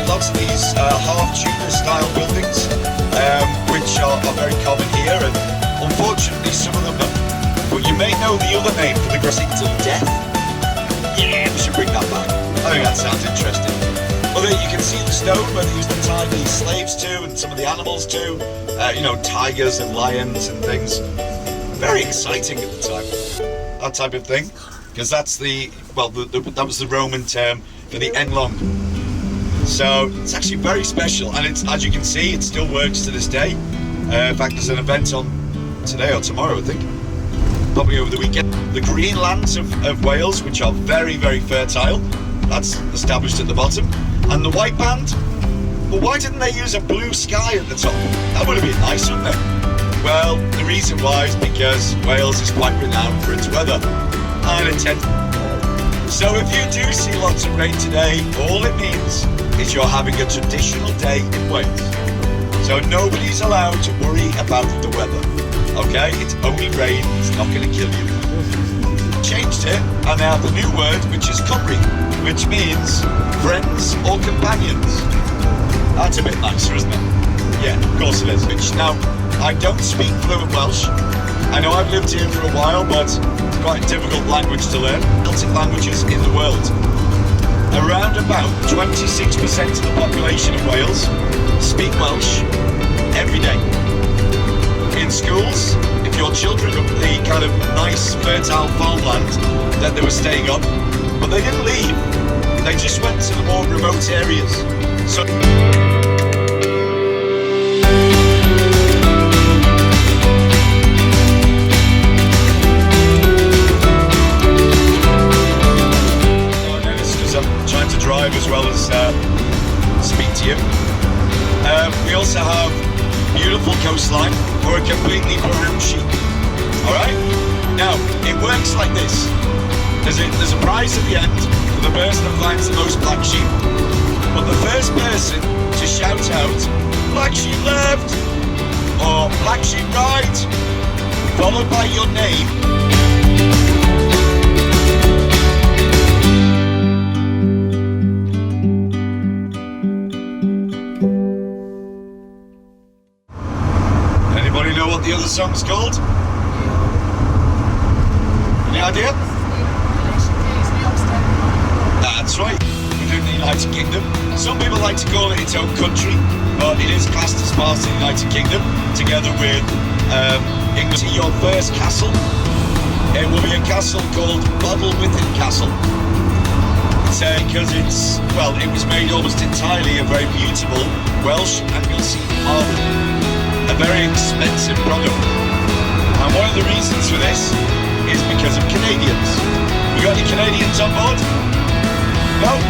lots of these half-Tudor style buildings, which are very common here, and unfortunately some of them are. But you may know the other name for the crossing till death. Yeah, we should bring that back. I think that sounds interesting. Well, there you can see the stone where they used to tie these slaves to, and some of the animals to. Tigers and lions and things. Very exciting at the time, that type of thing, because that's that was the Roman term for the enlong. So it's actually very special, and it's, as you can see, it still works to this day. In fact, there's an event on today or tomorrow, I think, probably over the weekend. The green lands of Wales, which are very, very fertile, that's established at the bottom. And the white band, well, why didn't they use a blue sky at the top? That would have been nice, wouldn't it? Well, the reason why is because Wales is quite renowned for its weather, and it tends. So if you do see lots of rain today, all it means is you're having a traditional day in Wales. So nobody's allowed to worry about the weather, okay? It's only rain, it's not going to kill you. Changed it, and now the new word, which is Cymru, which means friends or companions. That's a bit nicer, isn't it? Yeah, of course it is. Which, now, I don't speak fluent Welsh. I know I've lived here for a while, but it's quite a difficult language to learn. Celtic languages in the world. Around about 26% of the population of Wales speak Welsh every day. In schools, if your children are the kind of nice, fertile farmland that they were staying on, but they didn't leave. They just went to the more remote areas. So. Drive as well as speak to you. We also have beautiful coastline for a completely brown sheep. Alright? Now, it works like this. There's a prize at the end for the person that finds the most black sheep. But the first person to shout out, "Black sheep left," or "Black sheep right," followed by your name, know what the other song's called? Any idea? That's right. We're doing the United Kingdom. Some people like to call it its own country, but it is classed as part of the United Kingdom, together with England. Your first castle, it will be a castle called Bodlewithin Castle. Because it was made almost entirely of very beautiful Welsh Anglesey marble. A very expensive product. And one of the reasons for this is because of Canadians. We got any Canadians on board? No?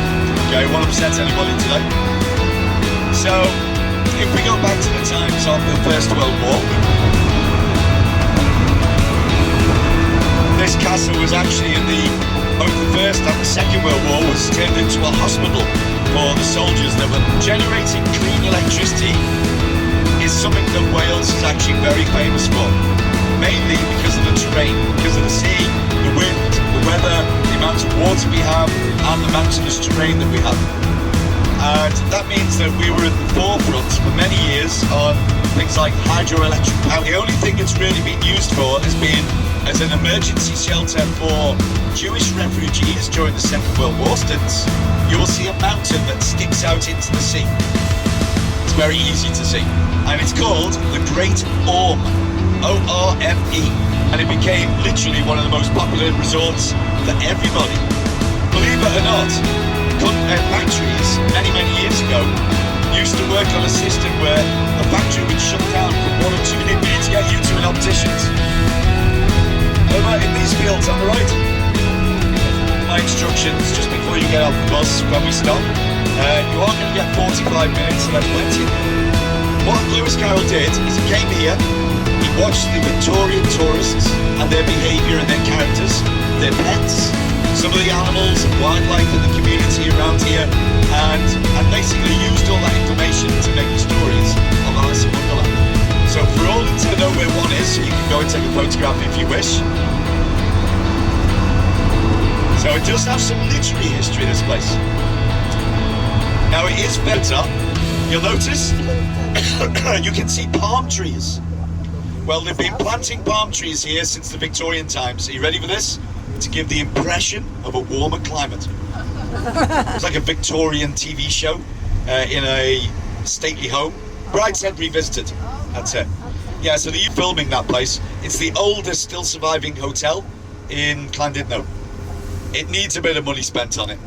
Okay, won't upset anybody today. So, if we go back to the times of the First World War, this castle was actually both the First and the Second World War was turned into a hospital for the soldiers that were generating clean electricity. Is something that Wales is actually very famous for, mainly because of the terrain, because of the sea, the wind, the weather, the amount of water we have, and the mountainous terrain that we have. And that means that we were at the forefront for many years on things like hydroelectric power. The only thing it's really been used for has been as an emergency shelter for Jewish refugees during the Second World War stints. You will see a mountain that sticks out into the sea. It's very easy to see. And it's called the Great Orme, O-R-M-E, and it became literally one of the most popular resorts for everybody. Believe it or not, factories many years ago used to work on a system where a factory would shut down for 1 or 2 minutes to get you to an optician's. Over in these fields on the right, my instructions just before you get off the bus when we stop, you are going to get 45 minutes, so that's plenty. What Lewis Carroll did is he came here, he watched the Victorian tourists and their behaviour and their characters, their pets, some of the animals and wildlife in the community around here, and basically used all that information to make the stories of Alice in Wonderland. So for all to know where one is, you can go and take a photograph if you wish. So it does have some literary history, this place. Now it is better. You'll notice you can see palm trees. Well, they've been planting palm trees here since the Victorian times. Are you ready for this? To give the impression of a warmer climate. It's like a Victorian TV show in a stately home. Brideshead Revisited. That's it. Yeah, so they're filming that place. It's the oldest still surviving hotel in Llandudno. It needs a bit of money spent on it.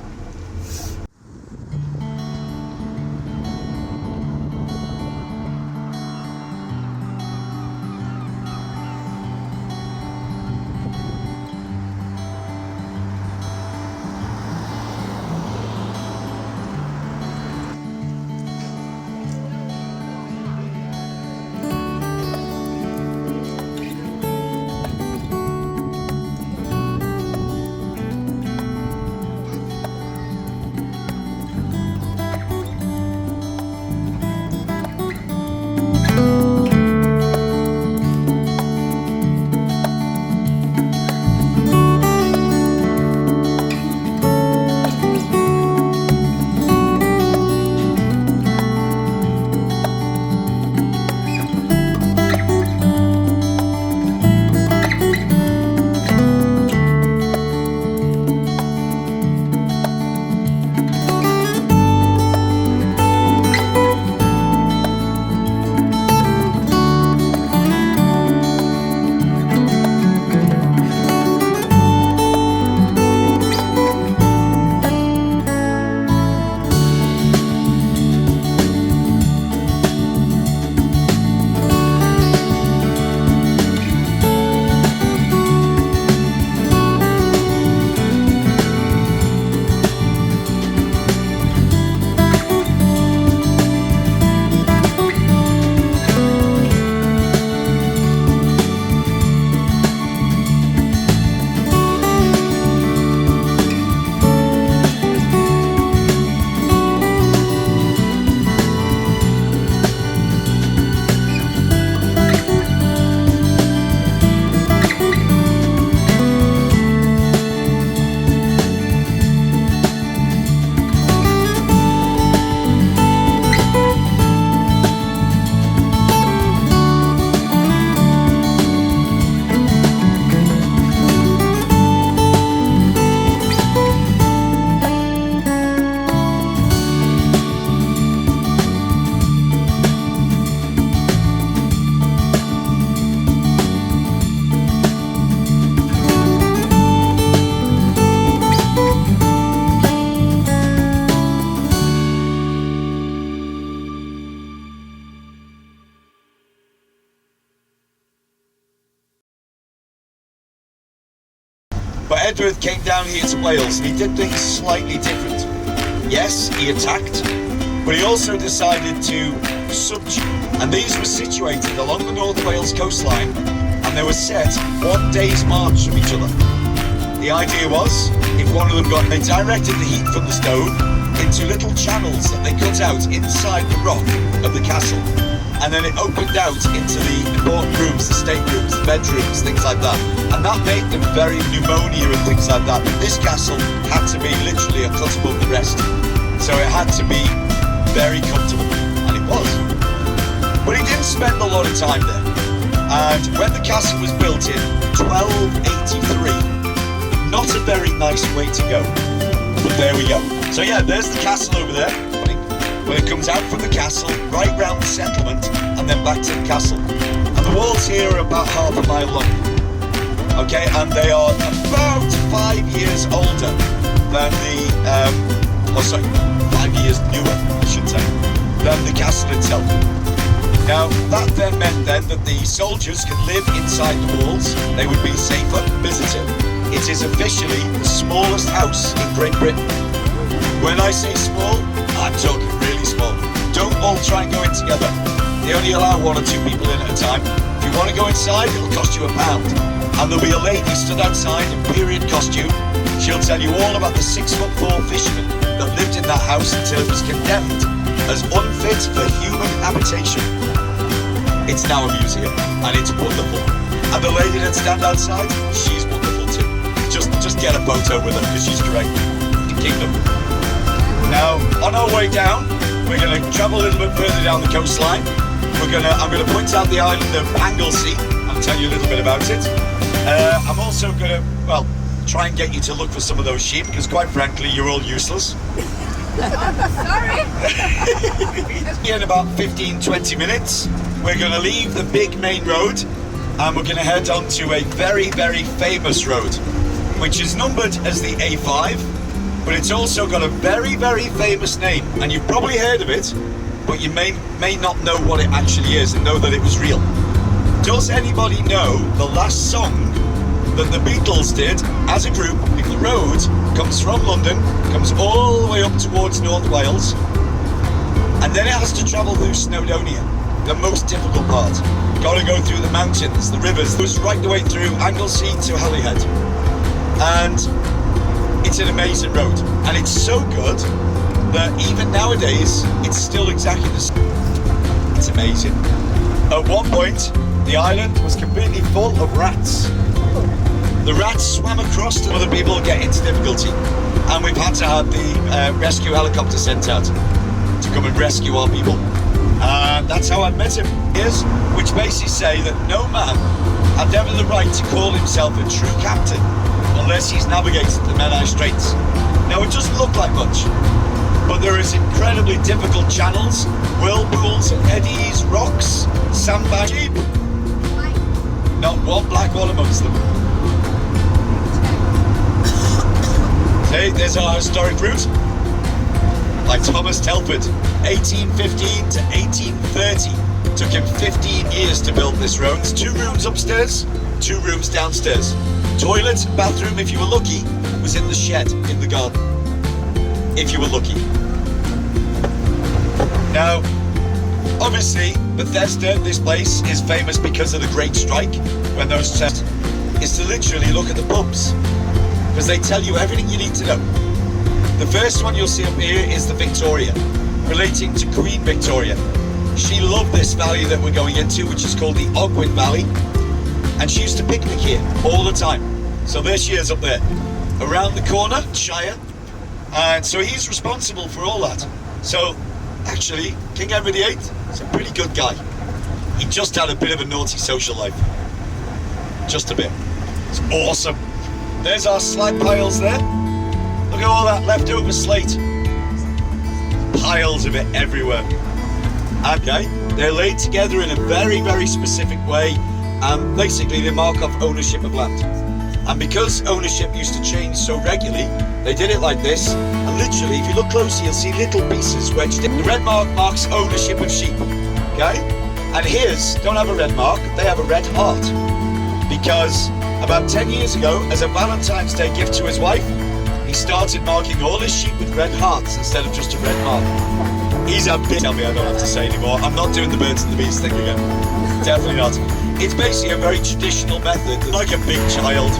But Edward came down here to Wales and he did things slightly different. Yes, he attacked, but he also decided to subdue. And these were situated along the North Wales coastline and they were set 1 day's march from each other. The idea was, if one of them got, they directed the heat from the stove into little channels that they cut out inside the rock of the castle. And then it opened out into the important rooms, the staterooms, the bedrooms, things like that. And that made them very pneumonia and things like that. But this castle had to be literally a cut above the rest. So it had to be very comfortable, and it was. But he didn't spend a lot of time there. And when the castle was built in 1283, not a very nice way to go. But there we go. So yeah, there's the castle over there. Where it comes out from the castle, right round the settlement, and then back to the castle. And the walls here are about half a mile long. Okay, and they are about 5 years older than the, 5 years newer, I should say, than the castle itself. Now, that then meant then that the soldiers could live inside the walls, they would be safer visited. It is officially the smallest house in Great Britain. When I say small, I'm talking really small. Don't all try and go in together. They only allow 1 or 2 people in at a time. If you want to go inside, it'll cost you £1. And there'll be a lady stood outside in period costume. She'll tell you all about the 6'4" fisherman that lived in that house until it was condemned as unfit for human habitation. It's now a museum, and it's wonderful. And the lady that stands outside, she's wonderful too. Just get a photo with her, because she's great. The kingdom. Now, on our way down, we're going to travel a little bit further down the coastline. I'm going to point out the island of Anglesey and tell you a little bit about it. I'm also going to, well, try and get you to look for some of those sheep, because quite frankly, you're all useless. Sorry. In about 15-20 minutes, we're going to leave the big main road and we're going to head on to a very, very famous road, which is numbered as the A5, but it's also got a very, very famous name, and you've probably heard of it, but you may not know what it actually is and know that it was real. Does anybody know the last song that the Beatles did as a group? The road comes from London, comes all the way up towards North Wales, and then it has to travel through Snowdonia, the most difficult part. Got to go through the mountains, the rivers, goes right the way through Anglesey to Holyhead. And it's an amazing road, and it's so good that even nowadays it's still exactly the same. It's amazing. At one point, the island was completely full of rats. The rats swam across to other people get into difficulty, and we've had to have the rescue helicopter sent out to come and rescue our people. That's how I met him. Which basically say that no man had ever the right to call himself a true captain unless he's navigated the Menai Straits. Now, it doesn't look like much, but there is incredibly difficult channels, whirlpools, eddies, rocks, sandbags. Sheep. Not one black one amongst them. Hey, there's our historic route by Thomas Telford, 1815 to 1830. Took him 15 years to build this road. It's 2 rooms upstairs, 2 rooms downstairs. Toilet, bathroom, if you were lucky, was in the shed in the garden. If you were lucky. Now, obviously, Bethesda, this place, is famous because of the Great Strike. When those tests is to literally look at the pubs, because they tell you everything you need to know. The first one you'll see up here is the Victoria, relating to Queen Victoria. She loved this valley that we're going into, which is called the Ogwen Valley, and she used to picnic here all the time. So there she is up there, around the corner, Shire, and so he's responsible for all that. So actually, King Henry VIII is a pretty good guy. He just had a bit of a naughty social life, just a bit. It's awesome. There's our slag piles there. Look at all that leftover slate, piles of it everywhere. Okay, they're laid together in a very, very specific way, and basically they mark off ownership of land. And because ownership used to change so regularly, they did it like this, and literally, if you look closely, you'll see little pieces wedged in. The red mark marks ownership of sheep, okay? And his don't have a red mark, they have a red heart. Because about 10 years ago, as a Valentine's Day gift to his wife, he started marking all his sheep with red hearts instead of just a red mark. He's a bit. Tell me I don't have to say anymore. I'm not doing the birds and the bees thing again. Definitely not. It's basically a very traditional method, like a big child.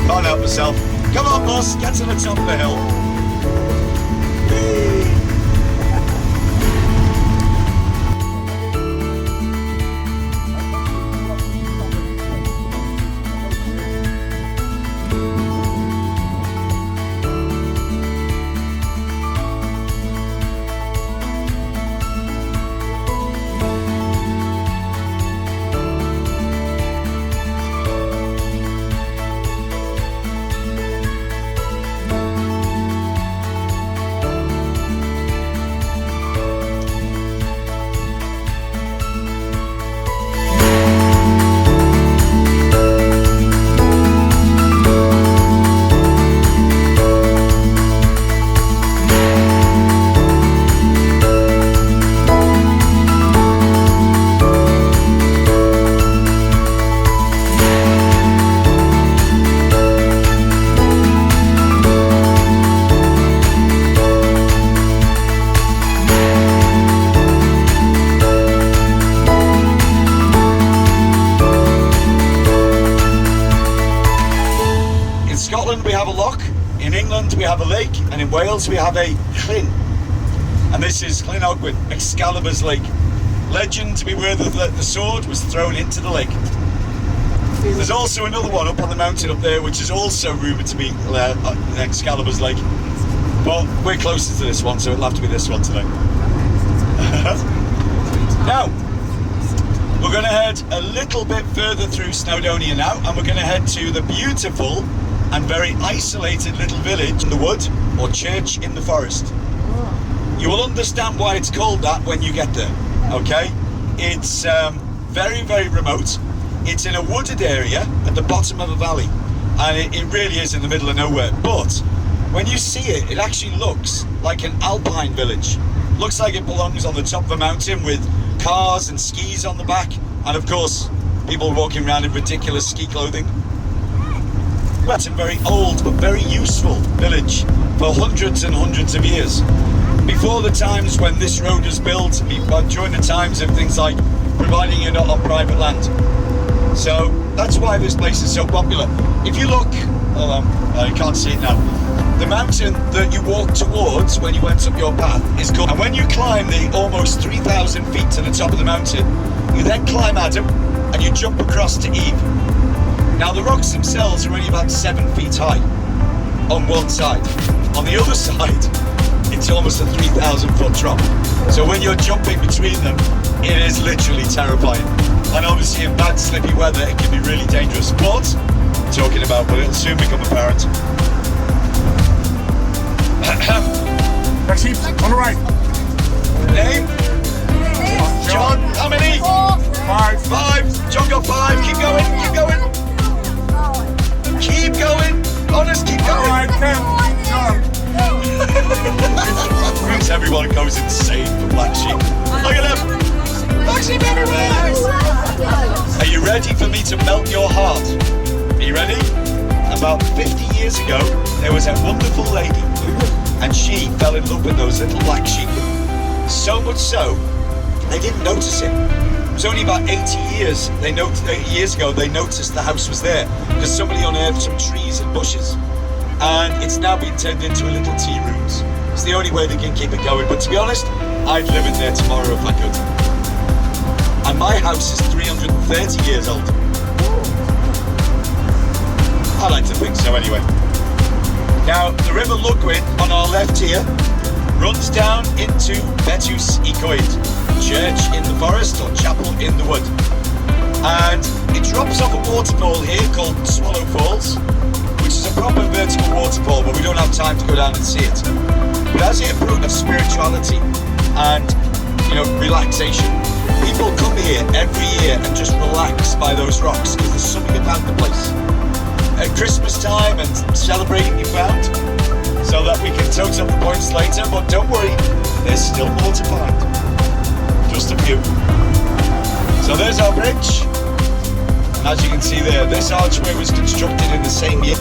Can't help myself. Come on, boss, get to the top of the hill. We have a loch, in England we have a lake, and in Wales we have a llyn. And this is Llyn Ogwen, Excalibur's lake. Legend to be worthy that the sword was thrown into the lake. There's also another one up on the mountain up there, which is also rumoured to be Excalibur's lake. But we're closer to this one, so it'll have to be this one today. Now, we're going to head a little bit further through Snowdonia now, and we're going to head to the beautiful and very isolated little village in the wood, or church in the forest. You will understand why it's called that when you get there, okay? It's very, very remote. It's in a wooded area at the bottom of a valley, and it really is in the middle of nowhere. But when you see it, it actually looks like an alpine village. Looks like it belongs on the top of a mountain with cars and skis on the back, and of course, people walking around in ridiculous ski clothing. Well, it's a very old but very useful village for hundreds and hundreds of years. Before the times when this road was built, during the times of things like providing you're not on private land. So that's why this place is so popular. If you look, hold on, you can't see it now. The mountain that you walk towards when you went up your path is called, and when you climb the almost 3,000 feet to the top of the mountain, you then climb Adam and you jump across to Eve. Now the rocks themselves are only about 7 feet high on one side. On the other side, it's almost a 3,000 foot drop. So when you're jumping between them, it is literally terrifying. And obviously in bad slippy weather, it can be really dangerous. But, talking about, but it'll soon become apparent. Next heap, on the right. Name? John. How many? 5. John got 5. Keep going. Keep going. Keep going. Honest, keep going. Alright, Ken. John. Thinks everyone goes insane for Black Sheep. Look at them. Black Sheep everywhere. Are you ready for me to melt your heart? Are you ready? About 50 years ago, there was a wonderful lady, and she fell in love with those little black sheep. So much so, they didn't notice it. It was only about 80 years ago they noticed the house was there, because somebody unearthed some trees and bushes. And it's now been turned into a little tea rooms. It's the only way they can keep it going. But to be honest, I'd live in there tomorrow if I could. And my house is 330 years old. I like to think so anyway. Now, the River Lugwyn on our left here runs down into Betus Icoed, church in the forest or chapel in the wood. And it drops off a waterfall here called Swallow Falls, which is a proper vertical waterfall, but we don't have time to go down and see it. But as a fruit of spirituality and, relaxation, people come here every year and just relax by those rocks because there's something about the place. At Christmas time and celebrating you found, so that we can tote up the points later, but don't worry, there's still more to find. Just a few. So there's our bridge. And as you can see there, this archway was constructed in the same year.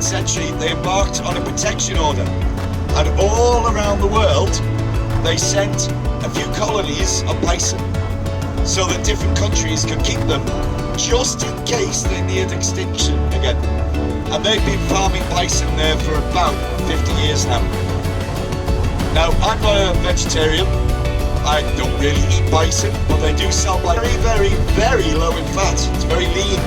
19th century, they embarked on a protection order. And all around the world, they sent a few colonies of bison so that different countries could keep them just in case they neared extinction again. And they've been farming bison there for about 50 years now. Now, I'm not a vegetarian. I don't really eat bison, but they do sell bison very, very, very low in fat. It's very lean.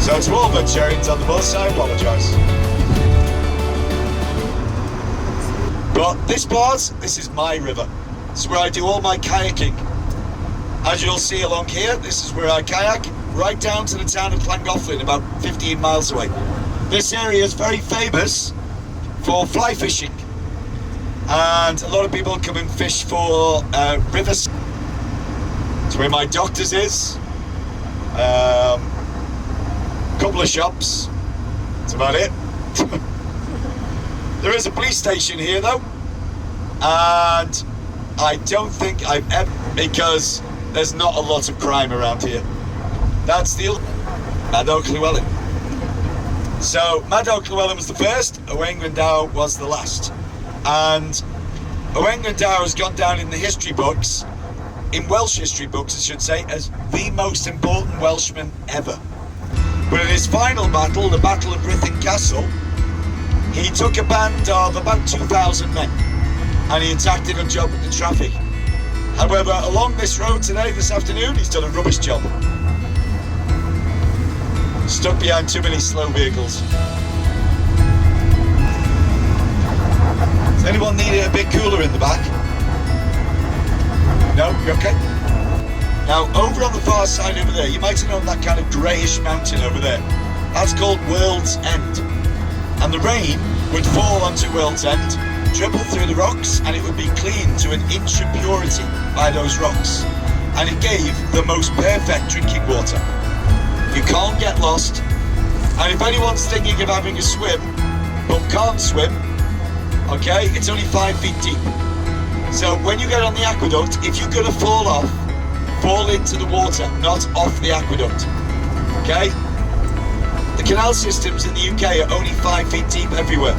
So to all vegetarians on the bus, I apologise. But this is my river. This is where I do all my kayaking. As you'll see along here, this is where I kayak right down to the town of Llangollen, about 15 miles away. This area is very famous for fly fishing. And a lot of people come and fish for rivers. It's where my doctor's is. Couple of shops. That's about it. There is a police station here though. And I don't think I've ever, because there's not a lot of crime around here. That's the Mad Oak Llewellyn. So Mad Oak Llewellyn was the first, Owain Glyndwr was the last. And Owain Glyndwr has gone down in the history books, in Welsh history books I should say, as the most important Welshman ever. But in his final battle, the Battle of Ruthin Castle, he took a band of about 2,000 men and he attacked in a job with the traffic. However, along this road today, this afternoon, he's done a rubbish job. Stuck behind too many slow vehicles. Does anyone need it a bit cooler in the back? No? You okay? Now, over on the far side over there, you might have known that kind of greyish mountain over there. That's called World's End. And the rain would fall onto World's End, dribble through the rocks, and it would be cleaned to an inch of purity by those rocks. And it gave the most perfect drinking water. You can't get lost. And if anyone's thinking of having a swim, but can't swim, okay, it's only 5 feet deep. So when you get on the aqueduct, if you're gonna fall off, fall into the water, not off the aqueduct, okay? The canal systems in the UK are only 5 feet deep everywhere.